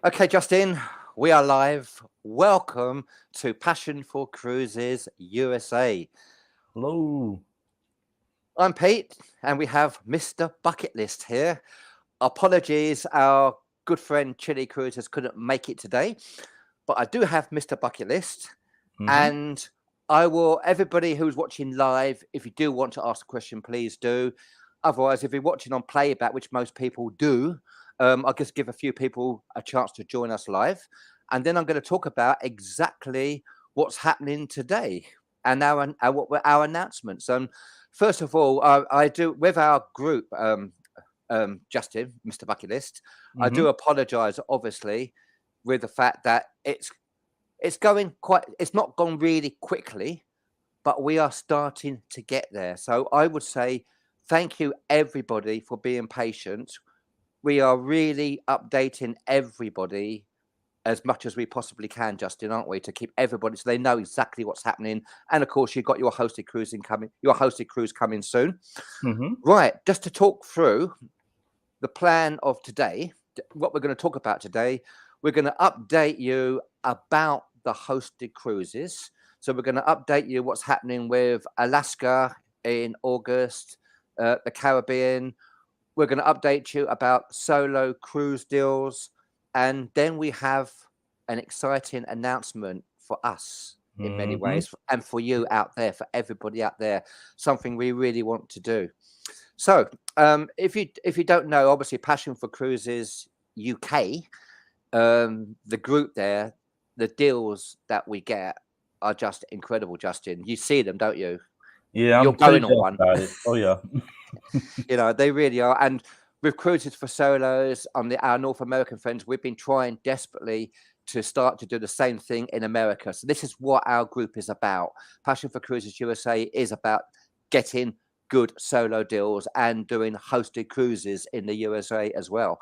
Okay, Justin, we are live. Welcome to Passion for Cruises USA. Hello. I'm Pete, and we have Mr. Bucket List here. Apologies, our good friend Chili Cruises couldn't make it today, but I do have Mr. Bucket List, Hmm. and I will. Everybody who's watching live, if you do want to ask a question, please do. Otherwise, if you're watching on playback, which most people do, I'll just give a few people a chance to join us live, and then I'm going to talk about exactly what's happening today and what were our announcements. First of all, I do with our group, Justin, Mr. Bucket List. I do Hmm. apologise, obviously, with the fact that it's going quite. It's not gone really quickly, but we are starting to get there. So I would say thank you everybody for being patient. We are really updating everybody as much as we possibly can, Justin, aren't we? To keep everybody so they know exactly what's happening. And of course, you've got your hosted cruise coming soon. Hmm. Right, just to talk through the plan of today, what we're going to talk about today, we're going to update you about the hosted cruises. So we're going to update you what's happening with Alaska in August, the Caribbean. We're going to update you about solo cruise deals. And then we have an exciting announcement for us in many Hmm. ways and for you out there, for everybody out there, something we really want to do. So, if you don't know, obviously, Passion for Cruises UK, the group there, the deals that we get are just incredible. Justin, you see them, don't you? Yeah, You're I'm pretty going on one. about it. Oh yeah. They really are. And with Cruises for Solos, our North American friends, we've been trying desperately to start to do the same thing in America. So this is what our group is about. Passion for Cruises USA is about getting good solo deals and doing hosted cruises in the USA as well.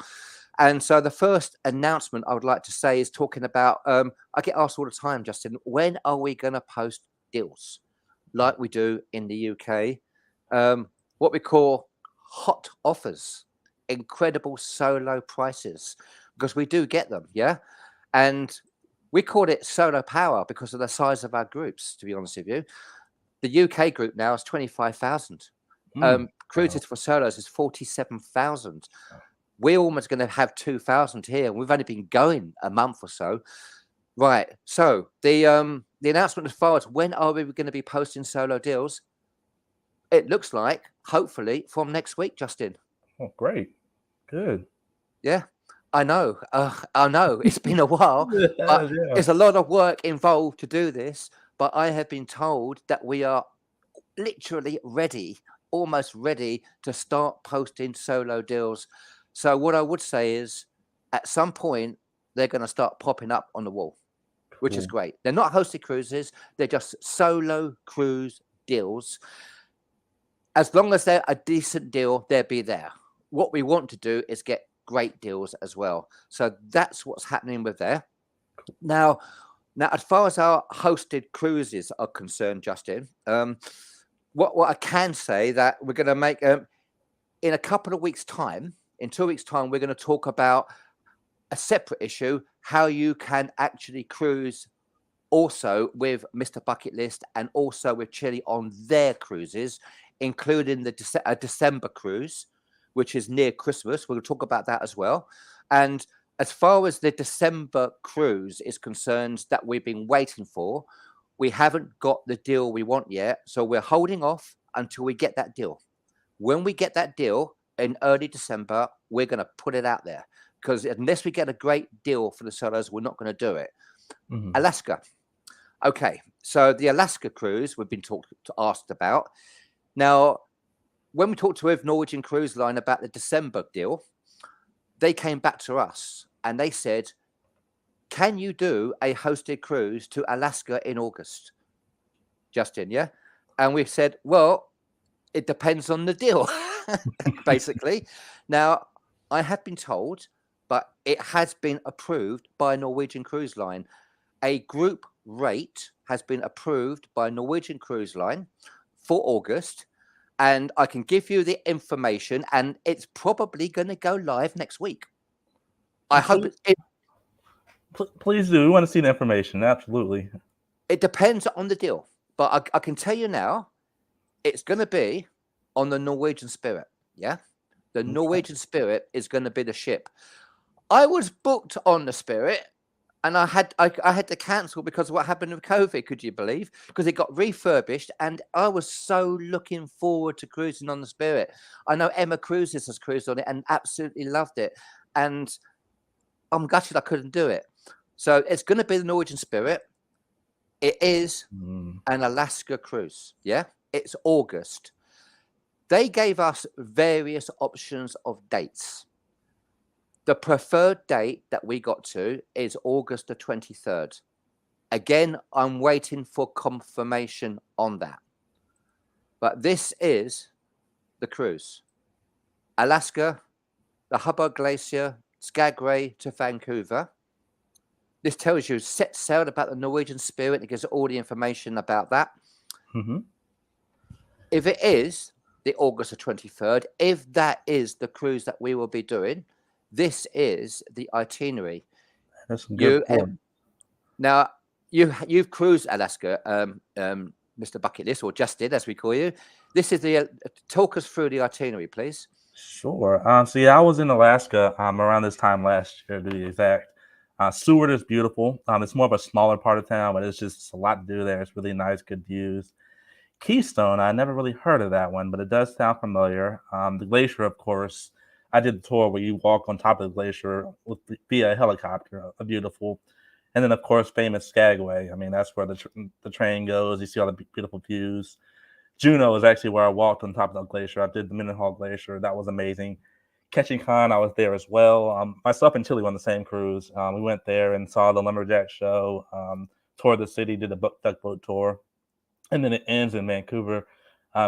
And so the first announcement I would like to say is talking about. I get asked all the time, Justin, when are we going to post deals like we do in the UK? What we call hot offers, incredible solo prices, because we do get them, yeah. And we called it Solo Power because of the size of our groups. To be honest with you, the UK group now is 25,000. Wow. Cruises for Solos is 47,000. We're almost going to have 2,000 here. We've only been going a month or so. Right. So the announcement as far as when are we going to be posting solo deals? It looks like hopefully from next week, Justin. Oh, great. Good. Yeah, I know. I know it's been a while, but Yeah. it's a lot of work involved to do this. But I have been told that we are literally ready, almost ready to start posting solo deals. So what I would say is, at some point, they're going to start popping up on the wall, which is Cool. great. They're not hosted cruises; they're just solo cruise deals. As long as they're a decent deal, they'll be there. What we want to do is get great deals as well. So that's what's happening with there. Now, as far as our hosted cruises are concerned, Justin, what I can say that we're going to make in a couple of weeks' time, in 2 weeks' time, we're going to talk about a separate issue: how you can actually cruise also with Mr. Bucket List and also with Chile on their cruises, including the December cruise, which is near Christmas. We'll talk about that as well. And as far as the December cruise is concerned, that we've been waiting for, we haven't got the deal we want yet. So we're holding off until we get that deal. When we get that deal in early December, we're going to put it out there because unless we get a great deal for the sellers, we're not going to do it. Hmm. Alaska. Okay, so the Alaska cruise we've been asked about. Now, when we talked with Norwegian Cruise Line about the December deal, they came back to us and they said, "Can you do a hosted cruise to Alaska in August, Justin?" Yeah, and we said, "Well, it depends on the deal, basically." Now, I have been told, but it has been approved by Norwegian Cruise Line. A group rate has been approved by Norwegian Cruise Line for August, and I can give you the information, and it's probably going to go live next week. I I'm hope pretty. it. Please do. We want to see the information. Absolutely. It depends on the deal, but I can tell you now, it's going to be on the Norwegian Spirit. Yeah, the Okay. Norwegian Spirit is going to be the ship. I was booked on the Spirit, and I had to cancel because of what happened with COVID. Could you believe? Because it got refurbished, and I was so looking forward to cruising on the Spirit. I know Emma Cruises has cruised on it and absolutely loved it, and I'm gutted I couldn't do it. So it's going to be the Norwegian Spirit. It is an Alaska cruise. Yeah, it's August. They gave us various options of dates. The preferred date that we got to is August the 23rd. Again, I'm waiting for confirmation on that. But this is the cruise. Alaska, the Hubbard Glacier, Skagway to Vancouver. This tells you set sail about the Norwegian Spirit. It gives all the information about that. If it is the August the 23rd, if that is the cruise that we will be doing, this is the itinerary. That's some good point. Now, you've cruised Alaska, Mr. Bucket List, or just did, as we call you. This is the talk us through the itinerary, please. Sure. So yeah, I was in Alaska around this time last year, to be exact. Seward is beautiful. It's more of a smaller part of town, but it's a lot to do there. It's really nice, good views. Keystone, I never really heard of that one, but it does sound familiar. The glacier, of course, I did the tour where you walk on top of the glacier via a helicopter, beautiful. And then, of course, famous Skagway. I mean, that's where the train goes. You see all the beautiful views. Juneau is actually where I walked on top of the glacier. I did the Mendenhall Glacier. That was amazing. Ketchikan, I was there as well. Myself and Chili were on the same cruise. We went there and saw the Lumberjack show, toured the city, did a duck boat tour. And then it ends in Vancouver,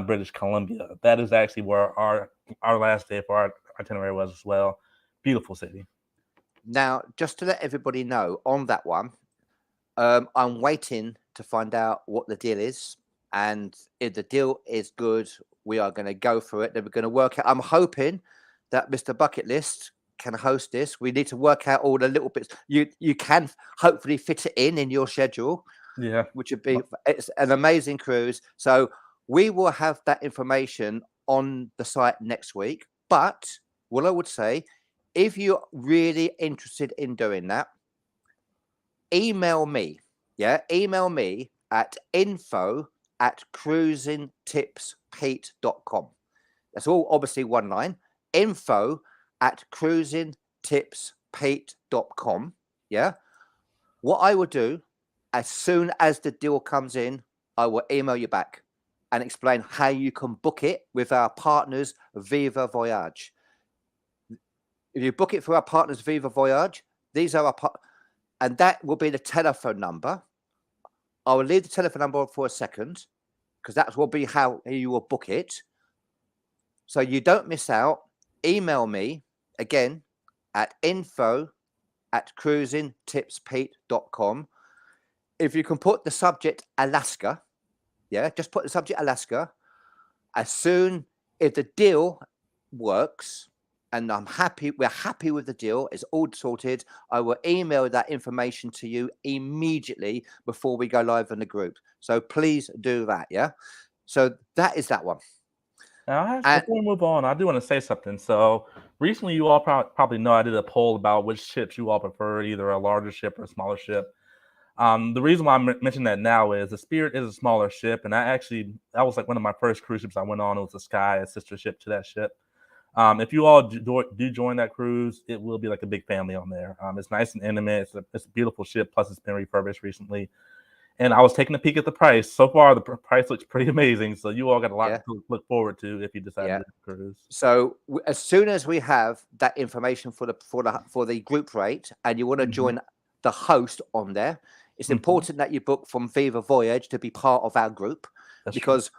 British Columbia. That is actually where our last day for our itinerary was as well. Beautiful city. Now, just to let everybody know on that one, I'm waiting to find out what the deal is. And if the deal is good, we are going to go for it. Then we're going to work out. I'm hoping that Mr. Bucket List can host this. We need to work out all the little bits. You can hopefully fit it in your schedule. Yeah, which would be, it's an amazing cruise. So we will have that information on the site next week. But what I would say, if you're really interested in doing that, email me. Yeah, email me at info@cruisingtipspete.com. That's all obviously one line. info@cruisingtipspete.com. Yeah. What I will do, as soon as the deal comes in, I will email you back and explain how you can book it with our partners, Viva Voyage. If you book it for our partners, Viva Voyage, these are our and that will be the telephone number. I will leave the telephone number for a second because that will be how you will book it. So you don't miss out. Email me again at info@cruisingtipspete.com. If you can put the subject Alaska, yeah, just put the subject Alaska. As soon if the deal works and we're happy with the deal, it's all sorted, I will email that information to you immediately before we go live in the group. So please do that, yeah? So that is that one. Now, before we move on, I do want to say something. So recently, you all probably know I did a poll about which ships you all prefer, either a larger ship or a smaller ship. The reason why I'm mentioning that now is the Spirit is a smaller ship, and that was like one of my first cruise ships I went on. It was the Sky, a sister ship to that ship. If you all do join that cruise, it will be like a big family on there. It's nice and intimate. It's a beautiful ship. Plus, it's been refurbished recently. And I was taking a peek at the price. So far, the price looks pretty amazing. So you all got a lot to look forward to if you decide to do the cruise. So as soon as we have that information for the group rate, and you want to join the host on there, it's important that you book from Viva Voyage to be part of our group. That's because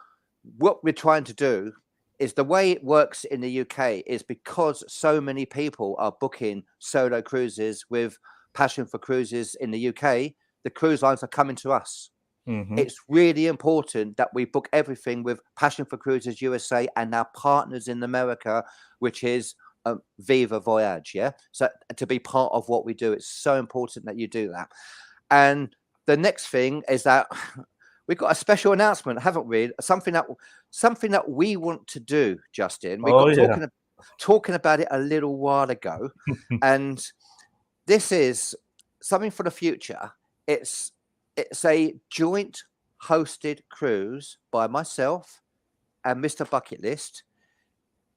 what we're trying to do is the way it works in the UK is because so many people are booking solo cruises with Passion for Cruises in the UK, the cruise lines are coming to us. It's really important that we book everything with Passion for Cruises USA and our partners in America, which is Viva Voyage. Yeah. So to be part of what we do, it's so important that you do that. And the next thing is that we've got a special announcement, haven't we? Something that we want to do, Justin. We Oh got yeah. talking about it a little while ago, and this is something for the future. It's a joint hosted cruise by myself and Mr. Bucket List.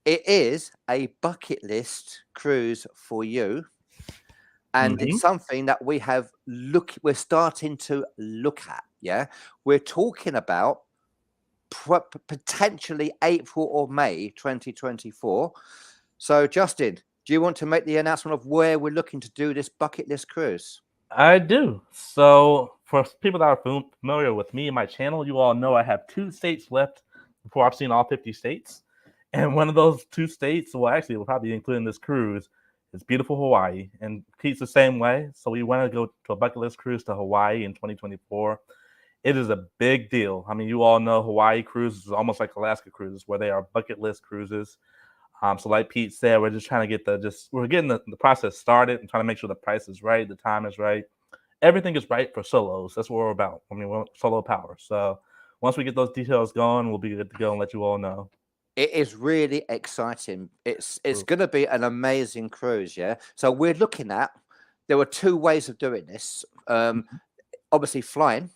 It is a bucket list cruise for you. And it's something that we're starting to look at. Yeah. We're talking about potentially April or May 2024. So, Justin, do you want to make the announcement of where we're looking to do this bucket list cruise? I do. So, for people that are familiar with me and my channel, you all know I have 2 states left before I've seen all 50 states. And one of those 2 states, well, actually, we'll probably include in this cruise, is beautiful Hawaii. And Pete's the same way. So, we want to go to a bucket list cruise to Hawaii in 2024. It is a big deal. I mean, you all know Hawaii cruises is almost like Alaska cruises, where they are bucket list cruises. So like Pete said, we're just trying to get we're getting the process started and trying to make sure the price is right, the time is right. Everything is right for solos. That's what we're about. I mean, we're solo power. So once we get those details going, we'll be good to go and let you all know. It is really exciting. It's going to be an amazing cruise, yeah. So we're looking at, there were 2 ways of doing this. Obviously flying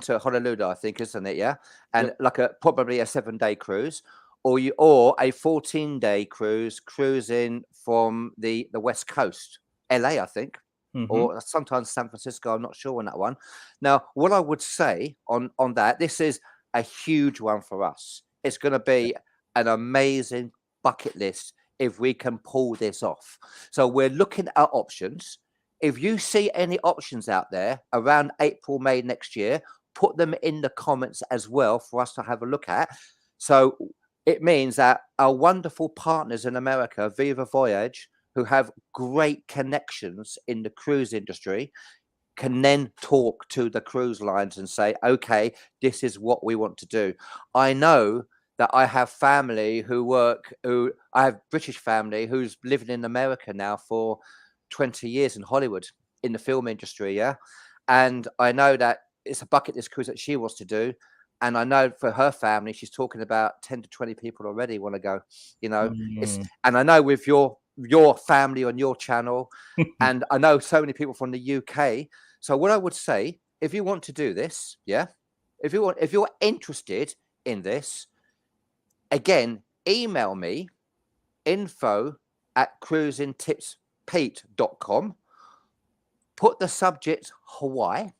to Honolulu, I think, isn't it? Yeah, and like probably a 7-day cruise, or a 14-day cruise cruising from the West Coast, LA, I think, or sometimes San Francisco. I'm not sure on that one. Now, what I would say on that, this is a huge one for us. It's going to be an amazing bucket list if we can pull this off. So we're looking at options. If you see any options out there around April, May next year, put them in the comments as well for us to have a look at. So it means that our wonderful partners in America, Viva Voyage, who have great connections in the cruise industry, can then talk to the cruise lines and say, okay, this is what we want to do. I know that I have family I have British family who's living in America now for 20 years in Hollywood in the film industry. Yeah. And I know that it's a bucket list cruise that she wants to do. And I know for her family, she's talking about 10 to 20 people already want to go, and I know with your family on your channel, and I know so many people from the UK. So what I would say, if you want to do this, yeah, if you're interested in this, again, email me info@cruisingtipspete.com. Put the subject Hawaii.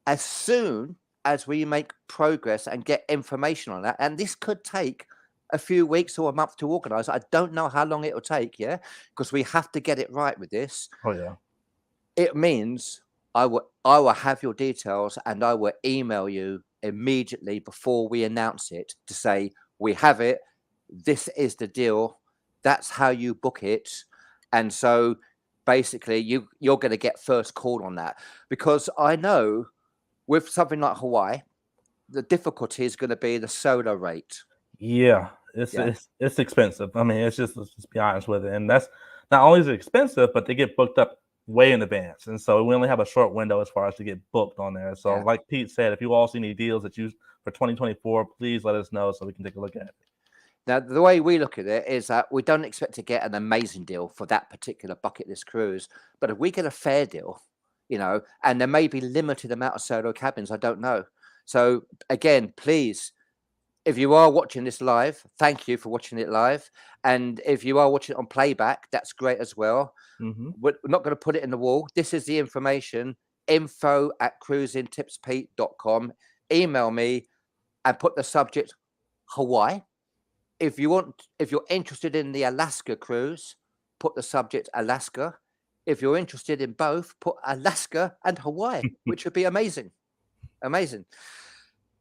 As soon as we make progress and get information on that, and this could take a few weeks or a month to organize. I don't know how long it will take, yeah, because we have to get it right with this. Oh yeah. It means I will have your details and I will email you immediately before we announce it to say we have it. This is the deal. That's how you book it. And so basically you're going to get first call on that, because I know with something like Hawaii, the difficulty is going to be the solo rate. Yeah, it's expensive. I mean, let's just be honest with it. And that's not only is it expensive, but they get booked up way in advance. And so we only have a short window as far as to get booked on there. So like Pete said, if you all see any deals that you for 2024, please let us know so we can take a look at it. Now, the way we look at it is that we don't expect to get an amazing deal for that particular bucket list cruise. But if we get a fair deal, and there may be limited amount of solo cabins, I don't know. So again, please, if you are watching this live, thank you for watching it live. And if you are watching it on playback, that's great as well. We're not going to put it in the wall. This is the information, info@cruisingtipspete.com. Email me and put the subject Hawaii. If you're interested in the Alaska cruise, put the subject Alaska. If you're interested in both, put Alaska and Hawaii, which would be amazing. Amazing.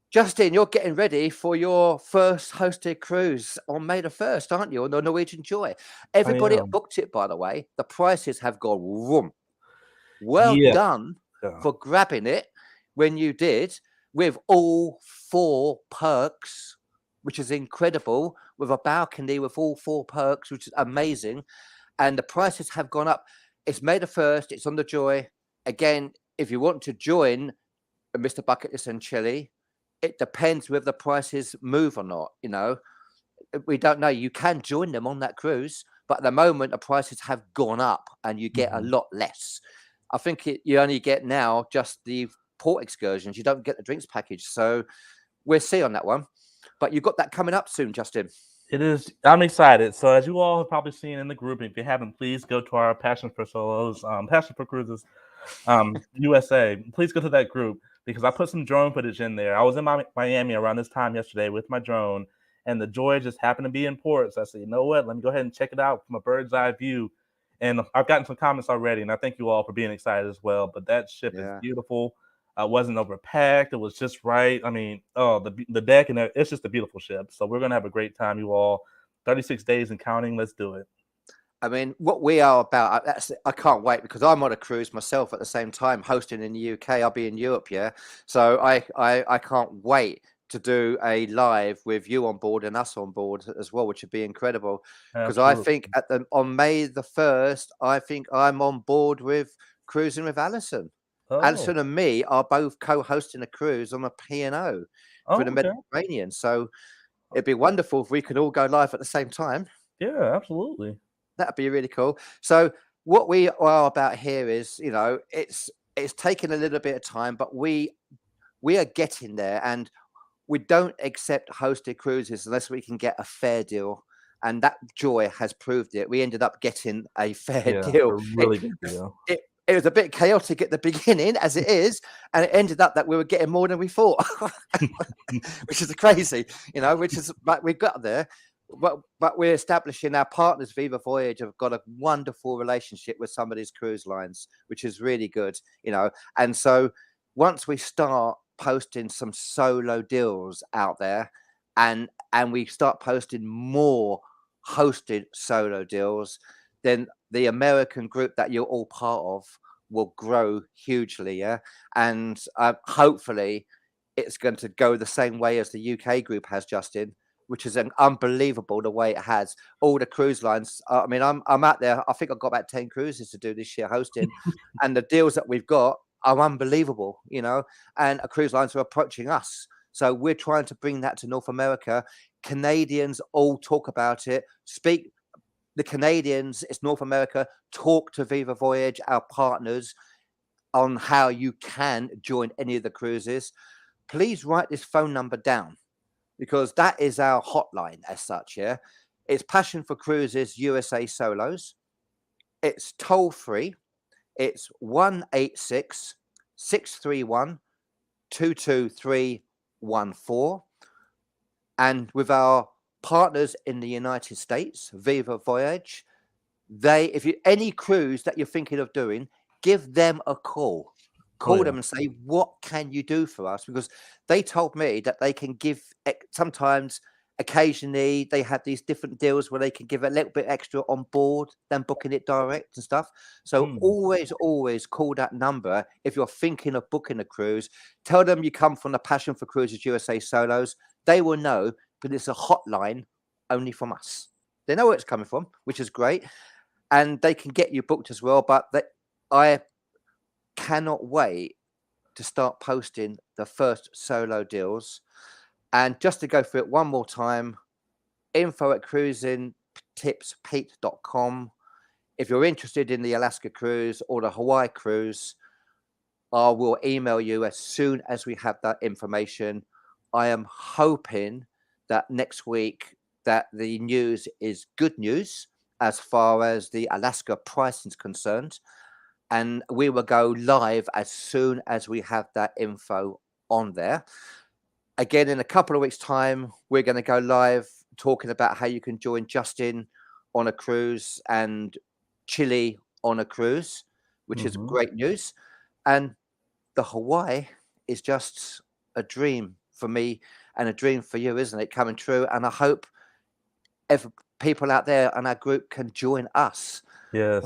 Justin, you're getting ready for your first hosted cruise on May the 1st, aren't you? On the Norwegian Joy. Everybody that booked it, by the way, the prices have gone room. Well done for grabbing it when you did, with all 4 perks, which is incredible, with a balcony with all 4 perks, which is amazing. And the prices have gone up. It's May the 1st. It's on the Joy. Again, if you want to join Mr. Bucket List and Chili, it depends whether the prices move or not. We don't know. You can join them on that cruise, but at the moment the prices have gone up and you get a lot less. I think you only get now just the port excursions. You don't get the drinks package. So we'll see on that one. But you've got that coming up soon, Justin. It is. I'm excited. So as you all have probably seen in the group, if you haven't, please go to our Passion for Solos, Passion for Cruises, USA. Please go to that group because I put some drone footage in there. I was in Miami around this time yesterday with my drone, and the Joy just happened to be in port. So I said, you know what? Let me go ahead and check it out from a bird's eye view. And I've gotten some comments already, and I thank you all for being excited as well. But that ship is beautiful. Wasn't overpacked. It was just right. I mean, the deck and it's just a beautiful ship. So we're gonna have a great time, you all. 36 days and counting. Let's do it. I mean, what we are about, I can't wait because I'm on a cruise myself at the same time, hosting in the UK. I'll be in Europe, so I can't wait to do a live with you on board and us on board as well, which would be incredible. Because I think on May the 1st, I think I'm on board with Cruising with Alison. Alison and me are both co-hosting a cruise on a P&O for the Mediterranean. So it'd be wonderful if we could all go live at the same time. Yeah, absolutely. That'd be really cool. So what we are about here is, it's taken a little bit of time, but we are getting there, and we don't accept hosted cruises unless we can get a fair deal. And that Joy has proved it. We ended up getting a fair deal. A really good deal. It was a bit chaotic at the beginning, as it is, and it ended up that we were getting more than we thought, which is crazy, but we got there. But we're establishing our partners. Viva Voyage have got a wonderful relationship with some of these cruise lines, which is really good, And so once we start posting some solo deals out there, and we start posting more hosted solo deals, then the American group that you're all part of will grow hugely, and hopefully it's going to go the same way as the UK group has, Justin, which is unbelievable the way it has. All the cruise lines, I mean, I'm out there, I think I've got about 10 cruises to do this year hosting, and the deals that we've got are unbelievable, and cruise lines are approaching us. So we're trying to bring that to North America. Canadians all talk about it, the Canadians, it's North America, talk to Viva Voyage, our partners, on how you can join any of the cruises. Please write this phone number down because that is our hotline as such, It's Passion for Cruises USA Solos. It's toll free. It's 1-866-631-22314. And with our partners in the United States, Viva Voyage, if you any cruise that you're thinking of doing, give them a call. Call them and say, what can you do for us? Because they told me that they can give sometimes, occasionally, they have these different deals where they can give a little bit extra on board than booking it direct and stuff. So always call that number if you're thinking of booking a cruise. Tell them you come from the Passion for Cruises USA Solos. They will know, but it's a hotline only from us. They know where it's coming from, which is great. And they can get you booked as well. But I cannot wait to start posting the first solo deals. And just to go through it one more time, info@cruisingtipspete.com. If you're interested in the Alaska cruise or the Hawaii cruise, I will email you as soon as we have that information. I am hoping that next week that the news is good news as far as the Alaska pricing is concerned. And we will go live as soon as we have that info on there. Again, in a couple of weeks' time, we're going to go live talking about how you can join Justin on a cruise and Chili on a cruise, which is great news. And the Hawaii is just a dream for me and a dream for you, isn't it? Coming true. And I hope people out there in our group can join us on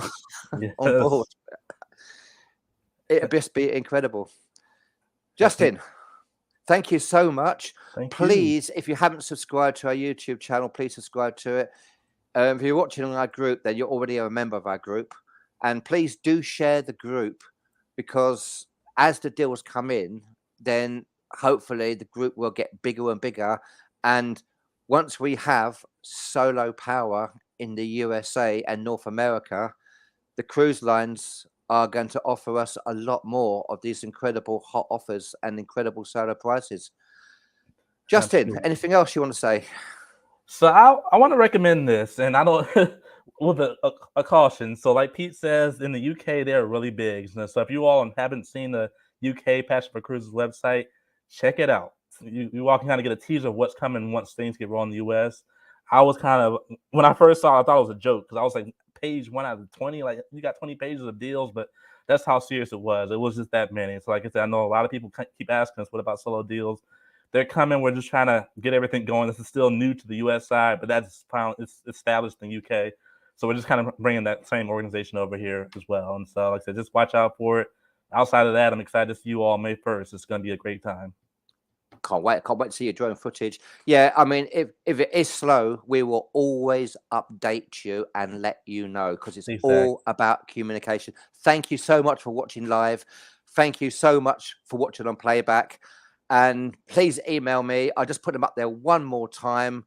board. It'll just be incredible. Justin, Thank you so much. Thank you. Please, if you haven't subscribed to our YouTube channel, please subscribe to it. If you're watching on our group, then you're already a member of our group. And please do share the group, because as the deals come in, then hopefully the group will get bigger and bigger. And once we have solo power in the USA and North America, the cruise lines are going to offer us a lot more of these incredible hot offers and incredible solo prices. Justin, Absolutely. anything else you want to say? So I want to recommend this, and I don't with a caution. So like Pete says, in the UK they're really big. So if you all haven't seen the UK Passion for Cruises website, check it out. You all can kind of get a teaser of what's coming once things get rolling in the US. I was kind of, when I first saw it, I thought it was a joke, because I was like, page 1 out of 20, like you got 20 pages of deals, but that's how serious it was. It was just that many. So like I said, I know a lot of people keep asking us, what about solo deals? They're coming. We're just trying to get everything going. This is still new to the US side, but that's finally, it's established in the UK. So we're just kind of bringing that same organization over here as well. And so like I said, just watch out for it. Outside of that, I'm excited to see you all May 1st. It's going to be a great time. Can't wait to see your drone footage. Yeah, I mean, if it is slow, we will always update you and let you know, because it's all about communication. Thank you so much for watching live. Thank you so much for watching on playback. And please email me. I just put them up there one more time.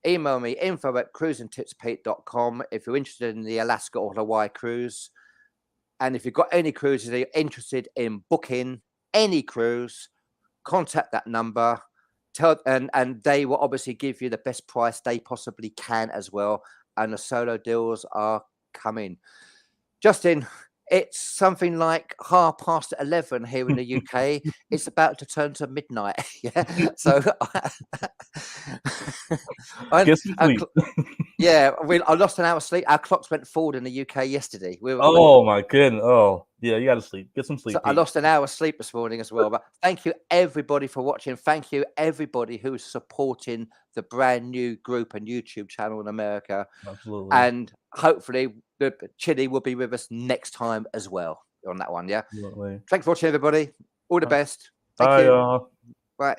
Email me, info@cruisingtipspete.com, if you're interested in the Alaska or Hawaii cruise. And if you've got any cruises that you're interested in booking, any cruise, contact that number. And they will obviously give you the best price they possibly can as well. And the solo deals are coming. Justin, it's something like 11:30 here in the UK. It's about to turn to midnight. Yeah. So Get some sleep. Yeah, I lost an hour's sleep. Our clocks went forward in the UK yesterday. My goodness. Oh, yeah, you got to sleep. Get some sleep. So I lost an hour's sleep this morning as well. But thank you, everybody, for watching. Thank you, everybody who's supporting the brand new group and YouTube channel in America. Absolutely. And hopefully, Chili will be with us next time as well on that one. Yeah. Absolutely. Thanks for watching, everybody. All the best. Bye, y'all. Bye.